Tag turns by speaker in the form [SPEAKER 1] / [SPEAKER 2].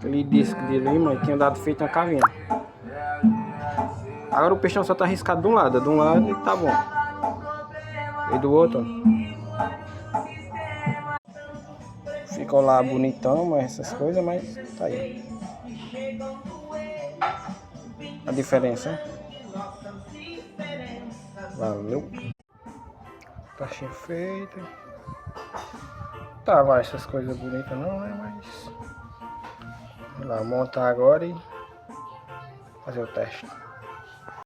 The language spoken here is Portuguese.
[SPEAKER 1] Aquele disco de lima tinha dado feito uma cavinha. Agora o peixão só tá riscado de um lado e tá bom. E do outro, ó. Ficou lá bonitão, mas essas coisas, mas tá aí. A diferença, né? Valeu. Taxinha feita. Tá, vai essas coisas bonitas não, né? Mas... Vamos lá, montar agora e fazer o teste.